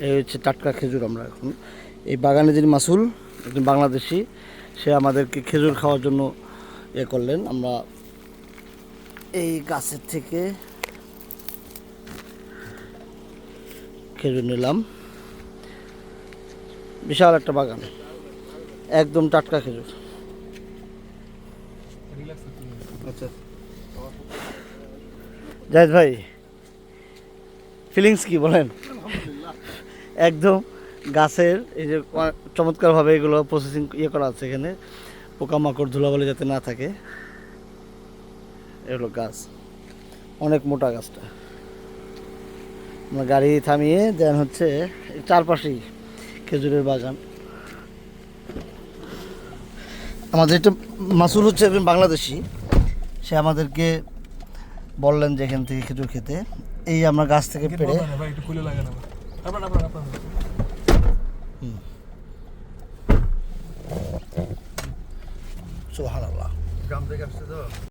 এই হচ্ছে টাটকা খেজুর। আমরা এখন এই বাগানে যিনি মাসুল, একজন বাংলাদেশি, সে আমাদেরকে খেজুর খাওয়ার জন্য করলেন। আমরা এই গাছের থেকে খেজুর নিলাম। বিশাল একটা বাগান, একদম টাটকা খেজুর। আচ্ছা জাহিদ ভাই, ফিলিংস কি বলেন? একদম গাছের এই যে চমৎকারভাবে এগুলো প্রসেসিং করা আছে এখানে, পোকামাকড় ধুলাবালি যাতে না থাকে। এগুলো গাছ অনেক মোটা গাছটা। আমরা গাড়ি থামিয়ে দেন হচ্ছে চারপাশেই খেজুরের বাগান। আমাদের এটা মাসুল হচ্ছে একজন বাংলাদেশি, সে আমাদেরকে বললেন যে এখান থেকে খেজুর খেতে। এই আমরা গাছ থেকে পেড়ে সুবহানাল্লাহ, গ্রাম থেকে আসছে তো।